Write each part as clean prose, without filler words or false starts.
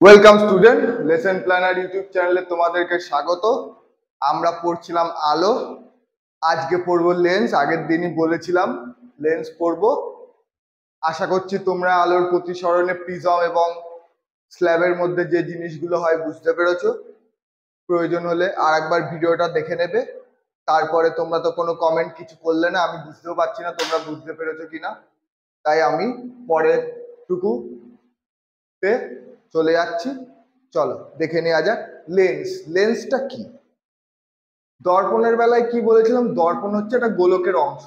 Welcome student, lesson planner YouTube চ্যানেলে তোমাদেরকে স্বাগত। আমরা পড়ছিলাম আলো, আজকে পড়বো লেন্স। আগের দিনই বলেছিলাম লেন্স পড়বো। আশা করছি তোমরা আলোর প্রতিসরণে প্রিজম এবং স্ল্যাবের মধ্যে যে জিনিসগুলো হয় বুঝতে পেরেছো। প্রয়োজন হলে আর একবার ভিডিওটা দেখে নেবে। তারপরে তোমরা তো কোনো কমেন্ট কিছু করলে না, আমি বুঝতেও পারছি না তোমরা বুঝতে পেরেছো কিনা, তাই আমি পরের টুকুতে চলে যাচ্ছি। চলো দেখে নেওয়া যাক লেন্স। লেন্সটা কি? দর্পণের বেলায় কি বলেছিলাম? দর্পণ হচ্ছে একটা গোলকের অংশ,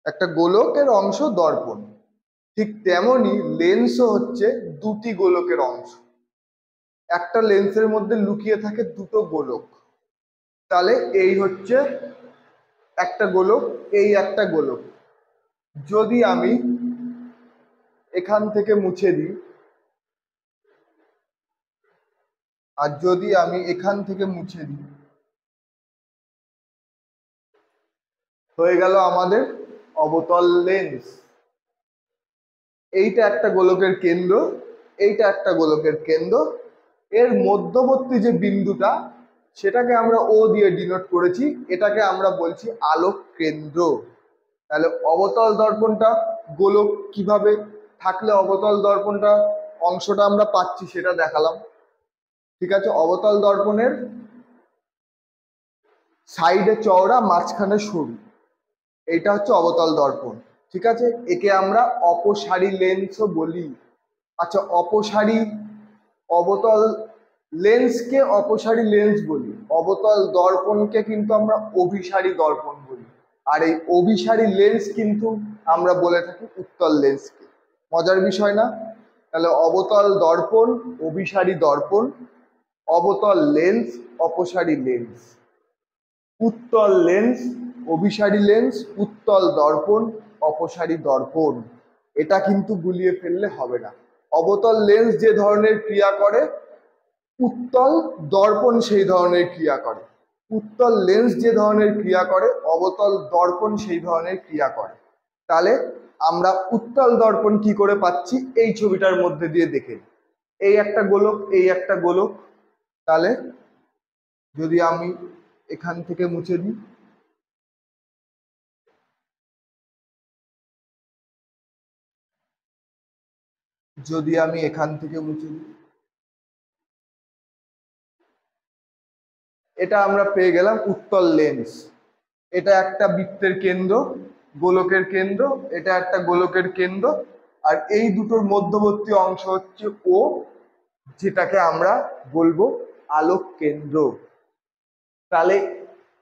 একটা গোলকের অংশ দর্পণ। ঠিক তেমনি লেন্সও হচ্ছে দুটি গোলকের অংশ। একটা লেন্সের মধ্যে লুকিয়ে থাকে দুটো গোলক। তাহলে এই হচ্ছে একটা গোলক, এই একটা গোলক। যদি আমি এখান থেকে মুছে দিই আর যদি আমি এখান থেকে মুছে দিই, হয়ে গেল আমাদের অবতল লেন্স। এইটা একটা গোলকের কেন্দ্র, এইটা একটা গোলকের কেন্দ্র, এর মধ্যবর্তী যে বিন্দুটা সেটাকে আমরা ও দিয়ে ডিনোট করেছি, এটাকে আমরা বলছি আলোক কেন্দ্র। তাহলে অবতল দর্পণটা গোলক কিভাবে থাকলে অবতল দর্পণটা অংশটা আমরা পাচ্ছি সেটা দেখালাম। ঠিক আছে, অবতল দর্পণের সাইডে চওড়া, মাঝখানে সরু, এইটা হচ্ছে অবতল দর্পণ। ঠিক আছে, একে আমরা অপসারী লেন্সও বলি। আচ্ছা, অপসারী অবতল লেন্সকে অপসারী লেন্স বলি, অবতল দর্পণকে কিন্তু আমরা অভিসারী দর্পণ বলি। আর এই অভিসারী লেন্স কিন্তু আমরা বলে থাকি উত্তল লেন্সকে। মজার বিষয় না? তাহলে অবতল দর্পণ, অভিসারী দর্পণ, অবতল লেন্স, অপসারী লেন্স, উত্তল লেন্স, অভিসারী লেন্স, উত্তল দর্পণ, অপসারী দর্পণ। এটা কিন্তু গুলিয়ে ফেললে হবে না। অবতল লেন্স যে ধরনের ক্রিয়া করে, উত্তল দর্পণ সেই ধরনের ক্রিয়া করে। উত্তল লেন্স যে ধরনের ক্রিয়া করে, অবতল দর্পণ সেই ধরনের ক্রিয়া করে। তাহলে আমরা উত্তল দর্পণ কি করে পাচ্ছি এই ছবিটার মধ্যে দিয়ে দেখে। এই একটা গোলক, এই একটা গোলক। তাহলে যদি আমি এখান থেকে মুছে দিই, যদি আমি এখান থেকে মুছে দিই, এটা আমরা পেয়ে গেলাম উত্তল লেন্স। এটা একটা বৃত্তের কেন্দ্র, গোলকের কেন্দ্র, এটা একটা গোলকের কেন্দ্র, আর এই দুটোর মধ্যবর্তী অংশ হচ্ছে ও, যেটাকে আমরা বলবো আলোক কেন্দ্র। তাহলে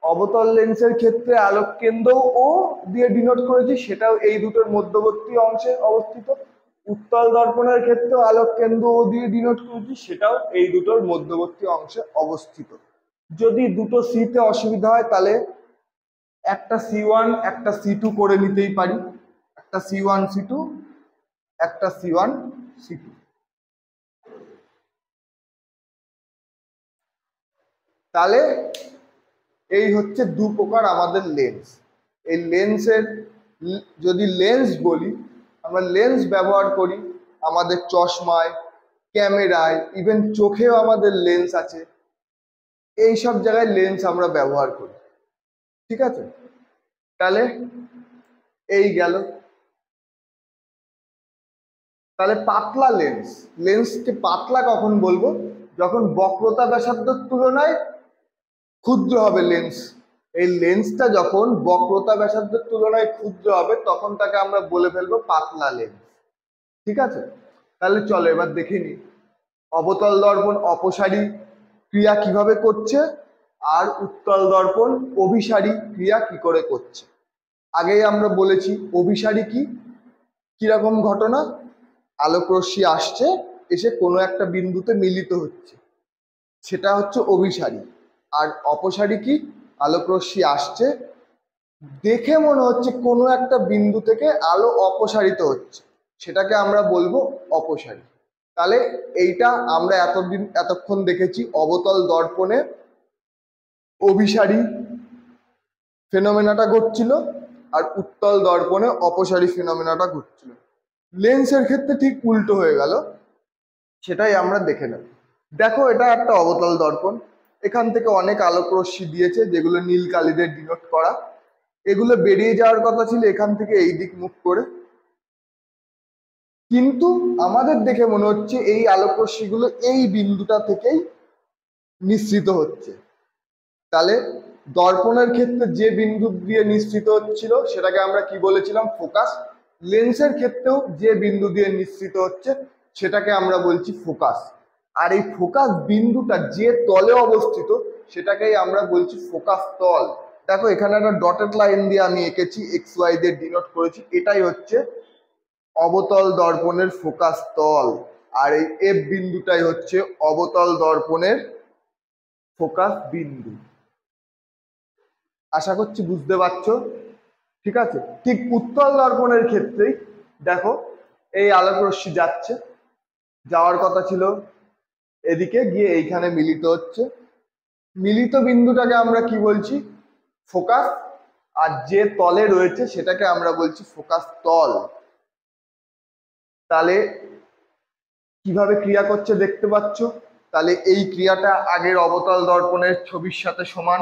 অবতল লেন্সের ক্ষেত্রে আলোক কেন্দ্র ও দিয়ে ডিনোট করেছি, সেটাও এই দুটোর মধ্যবর্তী অংশে অবস্থিত। উত্তল দর্পণের ক্ষেত্রে আলোক কেন্দ্র ও দিয়ে ডিনোট করেছি, সেটাও এই দুটোর মধ্যবর্তী অংশে অবস্থিত। যদি দুটো সিতে অসুবিধা হয় তাহলে একটা C1 একটা C2 করে নিতেই পারি, একটা C1 C2, একটা C1 C2। তাহলে এই হচ্ছে দু প্রকার আমাদের লেন্স। এই লেন্সের যদি লেন্স বলি, আমরা লেন্স ব্যবহার করি আমাদের চশমায়, ক্যামেরায়, ইভেন চোখেও আমাদের লেন্স আছে। এই সব জায়গায় লেন্স আমরা ব্যবহার করি। ঠিক আছে, তাহলে এই গেল। তাহলে পাতলা লেন্স, লেন্সকে পাতলা কখন বলবো? যখন বক্রতা ব্যাসার্ধের তুলনায় ক্ষুদ্র হবে লেন্স। এই লেন্সটা যখন বক্রতা ব্যাসার্ধের তুলনায় ক্ষুদ্র হবে তখন তাকে আমরা বলে ফেলবো পাতলা লেন্স। ঠিক আছে, তাহলে চলো এবার দেখে নিই অবতল দর্পণ অপসারী ক্রিয়া কিভাবে করছে আর উত্তল দর্পণ অভিসারী ক্রিয়া কি করে করছে। আগেই আমরা বলেছি অভিসারী কি, কিরকম ঘটনা? আলোক রশ্মি আসছে, এসে কোনো একটা বিন্দুতে মিলিত হচ্ছে, সেটা হচ্ছে অভিসারী। আর অপসারী কি? আলোক রশ্মি আসছে, দেখে মনে হচ্ছে কোনো একটা বিন্দু থেকে আলো অপসারিত হচ্ছে, সেটাকে আমরা বলবো অপসারী। তাহলে এইটা আমরা এতক্ষণ দেখেছি অবতল দর্পণে অভিসারী ফেনোমেনাটা ঘটছিল আর উত্তল দর্পণে অপসারী ফেনোমেনাটা ঘটছিল। লেন্সের ক্ষেত্রে ঠিক উল্টো হয়ে গেল। সেটাই আমরা দেখে নেব। দেখো এটা একটা অবতল দর্পণ, এখান থেকে অনেক আলোক রশ্মি দিয়েছে যেগুলো নীল কালি দিয়ে ডিনোট করা। এগুলো বেরিয়ে যাওয়ার কথা ছিল এখান থেকে এই দিক মুখ করে, কিন্তু আমাদের দেখে মনে হচ্ছে এই আলোক রশ্মিগুলো এই বিন্দুটা থেকেই নিঃসৃত হচ্ছে। তাহলে দর্পণের ক্ষেত্রে যে বিন্দু দিয়ে নিঃসৃত হচ্ছিল সেটাকে আমরা কি বলেছিলাম? ফোকাস। লেন্সের ক্ষেত্রেও যে বিন্দু দিয়ে নিঃসৃত হচ্ছে সেটাকে আমরা বলছি ফোকাস। আর এই ফোকাস বিন্দুটা যে তলে অবস্থিত সেটাকেই আমরা বলছি ফোকাস তল। দেখো এখানে একটা ডটেড লাইন দিয়ে আমি এঁকেছি, এক্স ওয়াই দিয়ে ডিনোট করেছি, এটাই হচ্ছে অবতল দর্পণের ফোকাস তল। আর এই এফ বিন্দুটাই হচ্ছে অবতল দর্পণের ফোকাস বিন্দু। আশা করছি বুঝতে পারছো। ঠিক আছে, ঠিক উত্তল দর্পণের ক্ষেত্রেই দেখো এই আলোক রশ্মি যাচ্ছে, যাওয়ার কথা ছিল এদিকে, গিয়ে এইখানে মিলিত হচ্ছে। মিলিত বিন্দুটাকে আমরা কি বলছি? ফোকাস। আর যে তলে রয়েছে সেটাকে আমরা বলছি ফোকাস তল। তাহলে কিভাবে ক্রিয়া করছে দেখতে পাচ্ছ? তাহলে এই ক্রিয়াটা আগের অবতল দর্পণের ছবির সাথে সমান।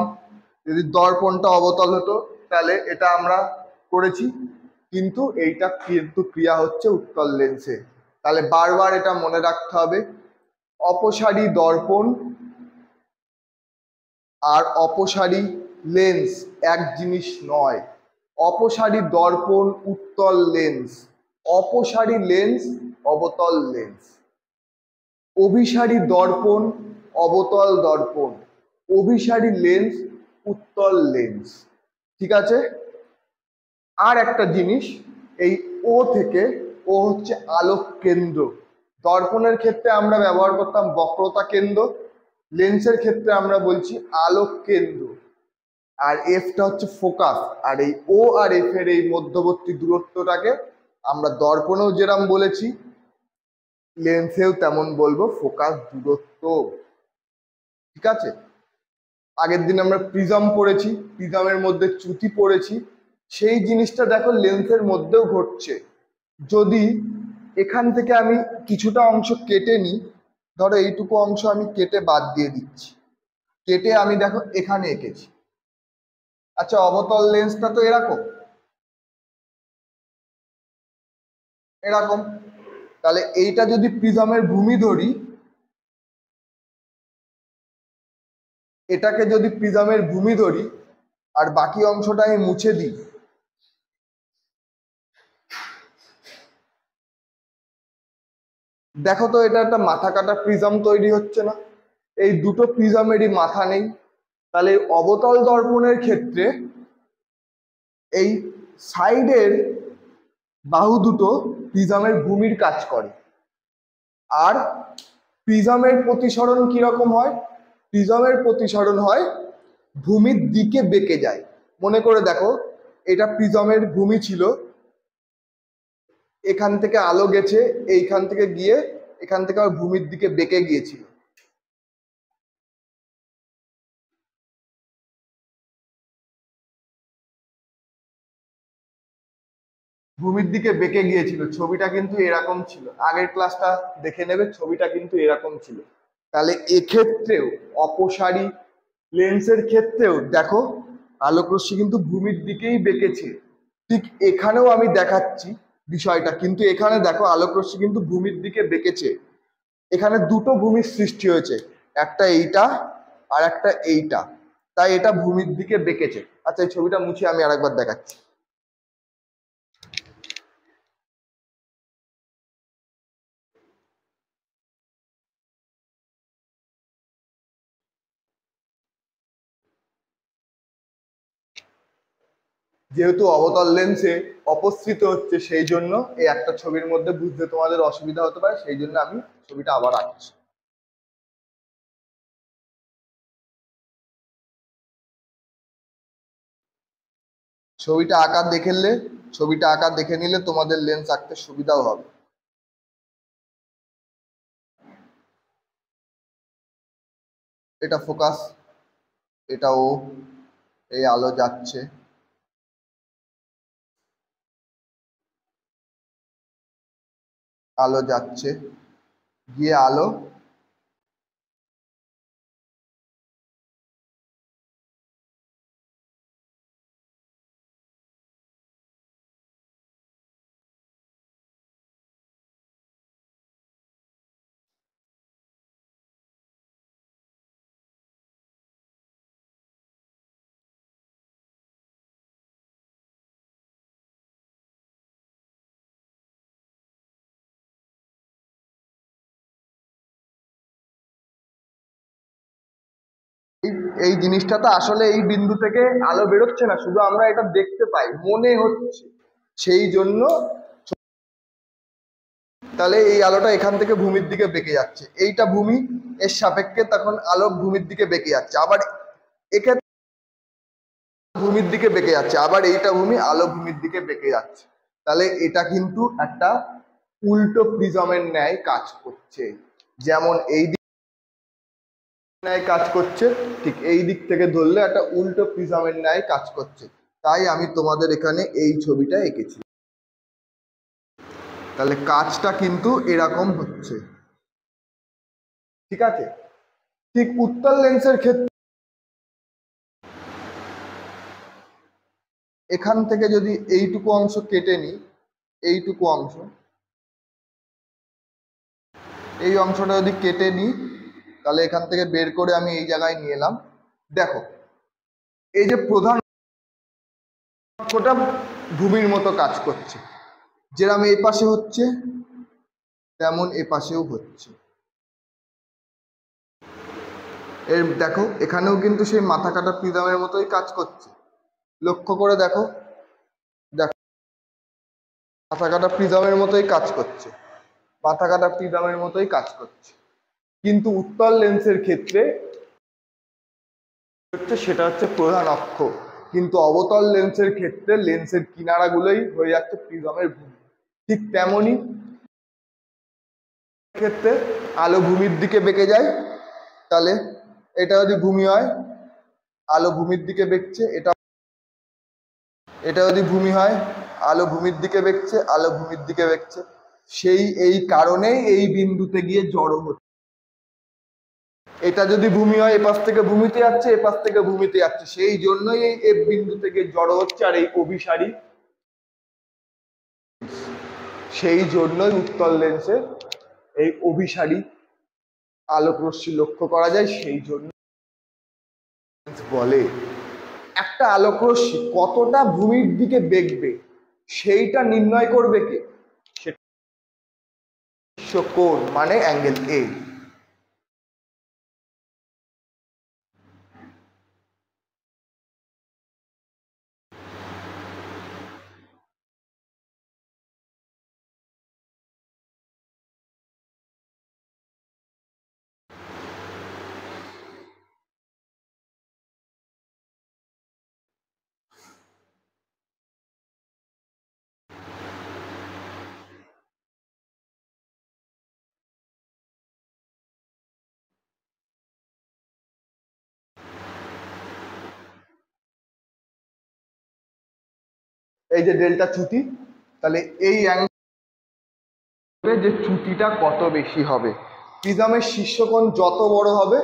যদি দর্পণটা অবতল হতো তাহলে এটা আমরা করেছি, কিন্তু এইটা কিন্তু ক্রিয়া হচ্ছে উত্তল লেন্সে। তাহলে বারবার এটা মনে রাখতে হবে, অপসারী দর্পণ আর অপসারী লেন্স এক জিনিস নয়। অপসারী দর্পণ উত্তল লেন্স, অপসারী লেন্স অবতল লেন্স। অভিসারী দর্পণ অবতল দর্পণ, অভিসারী লেন্স উত্তল লেন্স। ঠিক আছে। আর একটা জিনিস, এই ও থেকে, ও হচ্ছে আলোক কেন্দ্র। দর্পণের ক্ষেত্রে আমরা ব্যবহার করতাম বক্রতা কেন্দ্র, লেন্সের ক্ষেত্রে আমরা বলছি আলোক কেন্দ্র। আর এফটা হচ্ছে ফোকাস। আর এই ও আর এফ এর এই মধ্যবর্তী দূরত্বটাকে আমরা দর্পণেও যেরকম বলেছি লেন্সেও তেমন বলবো, ফোকাস দূরত্ব। ঠিক আছে। আগের দিন আমরা প্রিজম পড়েছি, প্রিজমের মধ্যে চ্যুতি পড়েছি, সেই জিনিসটা দেখো লেন্সের মধ্যেও ঘটছে। যদি এখান থেকে আমি কিছুটা অংশ কেটে নিই, ধরো এইটুকু অংশ আমি কেটে বাদ দিয়ে দিচ্ছি, কেটে আমি দেখো এখানে এঁকেছি। আচ্ছা, অবতল লেন্সটা তো এরকম এরকম, তাহলে এইটা যদি প্রিজমের ভূমি ধরি, এটাকে যদি প্রিজমের ভূমি ধরি আর বাকি অংশটা আমি মুছে দিই, দেখো তো এটা একটা মাথা কাটা প্রিজম তৈরি হচ্ছে না? এই দুটো প্রিজমেরই মাথা নেই। তাহলে অবতল দর্পণের ক্ষেত্রে এই সাইডের বাহু দুটো প্রিজমের ভূমির কাজ করে। আর প্রিজমের প্রতিসরণ কিরকম হয়? প্রিজমের প্রতিসরণ হয় ভূমির দিকে বেঁকে যায়। মনে করে দেখো, এটা প্রিজমের ভূমি ছিল, এখান থেকে আলো গেছে, এইখান থেকে গিয়ে এখান থেকে আবার ভূমির দিকে বেঁকে গিয়েছিল। ভূমির দিকে বেঁকে গিয়েছিল, ছবিটা কিন্তু এরকম ছিল। আগের ক্লাসটা দেখে নেবে, ছবিটা কিন্তু এরকম ছিল। তাহলে এক্ষেত্রেও অপসারী লেন্সের ক্ষেত্রেও দেখো আলোক রশ্মি কিন্তু ভূমির দিকেই বেঁকেছে। ঠিক এখানেও আমি দেখাচ্ছি বিষয়টা, কিন্তু এখানে দেখো আলোক রশ্মি কিন্তু ভূমির দিকে বেঁকেছে। এখানে দুটো ভূমির সৃষ্টি হয়েছে, একটা এইটা আর একটা এইটা, তাই এটা ভূমির দিকে বেঁকেছে। আচ্ছা, এই ছবিটা মুছে আমি আরেকবার দেখাচ্ছি। যেহেতু অবতল লেন্সে অপসৃত হচ্ছে, সেই জন্য এই একটা ছবির মধ্যে বুঝতে তোমাদের অসুবিধা হতে পারে, সেই জন্য আমি ছবিটা আবার আঁকছি। ছবিটা আঁকা দেখে নিলে তোমাদের লেন্স আঁকতে সুবিধাও হবে। এটা ফোকাস, এটা ও, এই আলো যাচ্ছে, আলো যাচ্ছে, গিয়ে আলো এই জিনিসটা তো আসলে এই বিন্দু থেকে আলো বেরোচ্ছে না, শুধু আমরা এটা দেখতে পাই, মনে হচ্ছে। সেই জন্য তাহলে এই আলোটা এখান থেকে ভূমির দিকে বেঁকে যাচ্ছে, এইটা ভূমি, এর সাপেক্ষে তখন আলো ভূমির দিকে বেঁকে যাচ্ছে, আবার এক্ষেত্রে ভূমির দিকে বেঁকে যাচ্ছে, আবার এইটা ভূমি, আলো ভূমির দিকে বেঁকে যাচ্ছে। তাহলে এটা কিন্তু একটা উল্টো প্রিজমের ন্যায় কাজ করছে। যেমন এই দিক ন্যায় কাজ করছে, ঠিক এই দিক থেকে ধরলে একটা উল্টো প্রিজমের ন্যায় কাজ করছে। তাই আমি তোমাদের এখানে এই ছবিটা এঁকেছি। তাহলে কাজটা কিন্তু এরকম হচ্ছে, ঠিক আছে। ঠিক উত্তল লেন্সের ক্ষেত্রে এখান থেকে যদি এইটুকু অংশ কেটে নিই, এইটুকু অংশ, এই অংশটা যদি কেটে নিই, তাহলে এখান থেকে বের করে আমি এই জায়গায় নিয়ে এলাম। দেখো এই যে প্রধান অক্ষটা ভূমির মতো কাজ করছে, যেরকম এই পাশে হচ্ছে তেমন এ পাশেও হচ্ছে। এর দেখো এখানেও কিন্তু সেই মাথা কাটা প্রিজমের মতোই কাজ করছে, লক্ষ্য করে দেখো, দেখো মাথা কাটা প্রিজমের মতোই কাজ করছে, মাথা কাটা প্রিজমের মতোই কাজ করছে। কিন্তু উত্তল লেন্সের ক্ষেত্রে সেটা হচ্ছে প্রধান অক্ষ, কিন্তু অবতল লেন্সের ক্ষেত্রে লেন্সের কিনারাগুলোই হয়ে যাচ্ছে প্রিজমের ভূমি। ঠিক তেমনই ক্ষেত্রে আলো ভূমির দিকে বেঁকে যায়, তাহলে এটা যদি ভূমি হয়, আলো ভূমির দিকে বেঁকছে, এটা এটা যদি ভূমি হয়, আলো ভূমির দিকে বেঁকছে, আলো ভূমির দিকে বেঁকছে। সেই এই কারণেই এই বিন্দুতে গিয়ে জড়ো হচ্ছে। এটা যদি ভূমি হয়, এপাশ থেকে ভূমিতে যাচ্ছে, এপাশ থেকে ভূমিতে যাচ্ছে, সেই জন্যই এই এফ বিন্দু থেকে জড়ো হচ্ছে। আর এই অভিসারী, সেই জন্যই উত্তল লেন্সে এই অভিসারী আলোক রশ্মি লক্ষ্য করা যায়। সেই জন্য বলে একটা আলোক রশ্মি কতটা ভূমির দিকে বেঁকবে সেইটা নির্ণয় করবে কে? সেটা কোণ, মানে অ্যাঙ্গেল এ। এই যে ডেল্টা চ্যুতি, তাহলে এই অ্যাঙ্গেল যে চ্যুতিটা কত বেশি হবে, প্রিজমের শীর্ষকোণ যত বড় হবে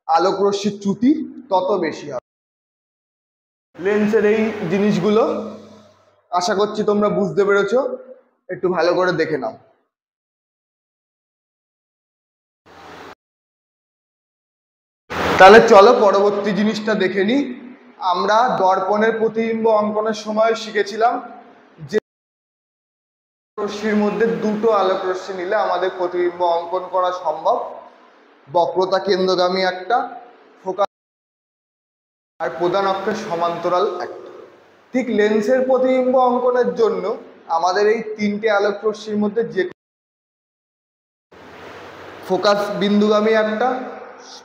আলোক রশ্মির চ্যুতি তত বেশি হবে। লেন্সের এই জিনিসগুলো আশা করছি তোমরা বুঝতে পেরেছো, একটু ভালো করে দেখে নাও। তাহলে চলো পরবর্তী জিনিসটা দেখে নিই। আমরা দর্পণের প্রতিবিম্ব অঙ্কনের সময় শিখেছিলাম যে রশ্মির মধ্যে দুটো আলোক রশ্মি নিলে আমাদের প্রতিবিম্ব অঙ্কন করা সম্ভব। বক্রতা কেন্দ্রগামী একটা, ফোকাস আর প্রধান অক্ষের সমান্তরাল একটা। ঠিক লেন্সের প্রতিবিম্ব অঙ্কনের জন্য আমাদের এই তিনটে আলোক রশ্মির মধ্যে যে ফোকাস বিন্দুগামী একটা,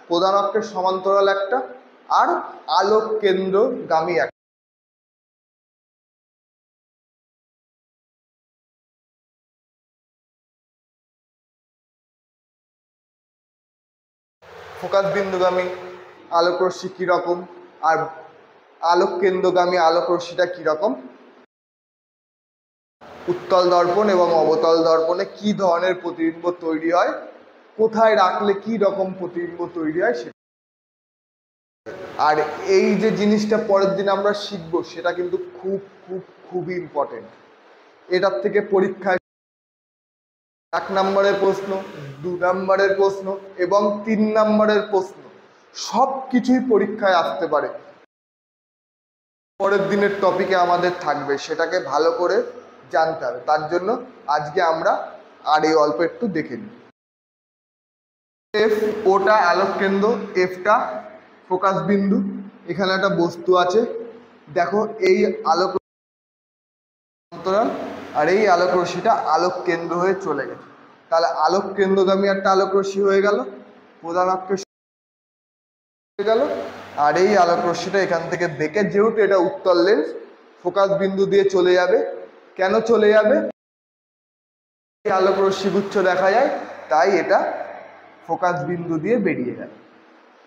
প্রধান অক্ষের সমান্তরাল একটা, আর আলোক কেন্দ্রগামী একটা। ফোকাস বিন্দুগামী আলোক রশ্মি কিরকম আর আলোক কেন্দ্রগামী আলোক রশ্মিটা কিরকম, উত্তল দর্পণ এবং অবতল দর্পণে কি ধরনের প্রতিবিম্ব তৈরি হয় কোথায় রাখলে কি রকম প্রতিবিম্ব তৈরি হয় সেটা। আর এই যে জিনিসটা পরের দিন আমরা শিখবো সেটা কিন্তু খুব খুব খুবই ইম্পর্টেন্ট। এটার থেকে পরীক্ষায় 1 নম্বরের প্রশ্ন, 2 নম্বরের প্রশ্ন এবং 3 নম্বরের প্রশ্ন সব কিছুই পরীক্ষায় আসতে পারে। পরের দিনের টপিকে আমাদের থাকবে, সেটাকে ভালো করে জানতে হবে। তার জন্য আজকে আমরা আর এই অল্প একটু দেখে নিই। এফ, ওটা আলোক কেন্দ্র, এফটা ফোকাস বিন্দু। এখানে একটা বস্তু আছে, দেখো এই আলোক সমান্তরাল আর এই আলোক রশ্মিটা আলোক কেন্দ্র হয়ে চলে গেছে। তাহলে আলোক কেন্দ্রগামী একটা আলোক রশ্মি হয়ে গেল, প্রধান অক্ষের হয়ে গেল। আর এই আলোক রশ্মিটা এখান থেকে বেঁকে, যেহেতু এটা উত্তল লেন্স, ফোকাস বিন্দু দিয়ে চলে যাবে। কেন চলে যাবে? আলোক রশ্মিগুচ্ছ দেখা যায়, তাই এটা ফোকাস বিন্দু দিয়ে বেরিয়ে গেল,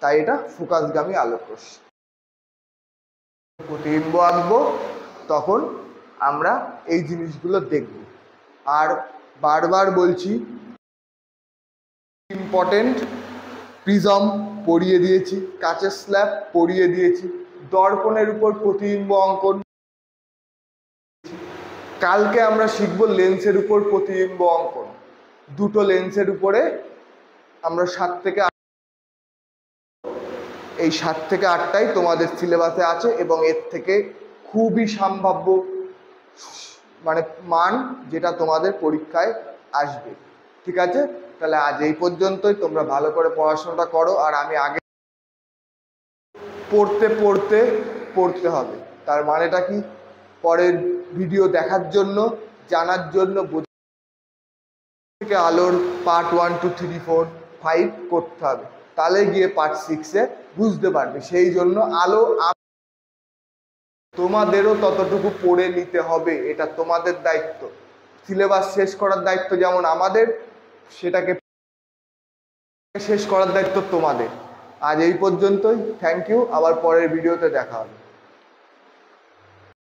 তাই এটা ফোকাসগামী আলোক রশ্মি। প্রতিবিম্ব আঁকবো তখন আমরা এই জিনিসগুলো দেখব। আর বারবার বলছি, ইম্পর্টেন্ট, প্রিজম পড়িয়ে দিয়েছি, কাচের স্ল্যাব পড়িয়ে দিয়েছি, দর্পণের উপর প্রতিবিম্ব অঙ্কন। কালকে আমরা শিখব লেন্সের উপর প্রতিবিম্ব অঙ্কন। দুটো লেন্সের উপরে আমরা 7 থেকে 8, এই 7 থেকে 8টাই তোমাদের সিলেবাসে আছে এবং এর থেকে খুবই সম্ভাব্য মানে মান যেটা তোমাদের পরীক্ষায় আসবে। ঠিক আছে, তাহলে আজ এই পর্যন্তই। তোমরা ভালো করে পড়াশোনাটা করো। আর আমি আগে পড়তে পড়তে পড়তে হবে, তার মানেটা কি? পরের ভিডিও দেখার জন্য, জানার জন্য, থেকে আলোর পার্ট 1, 2, 3, 4, 5 করতে হবে, তাহলে গিয়ে পার্ট 6-এ বুঝতে পারবে। সেই জন্য আলো তোমাদেরও ততটুকু পড়ে নিতে হবে, এটা তোমাদের দায়িত্ব। সিলেবাস শেষ করার দায়িত্ব যেমন আমাদের, সেটাকে শেষ করার দায়িত্ব তোমাদের। আজ এই পর্যন্তই, থ্যাংক ইউ। আবার পরের ভিডিওতে দেখা হবে।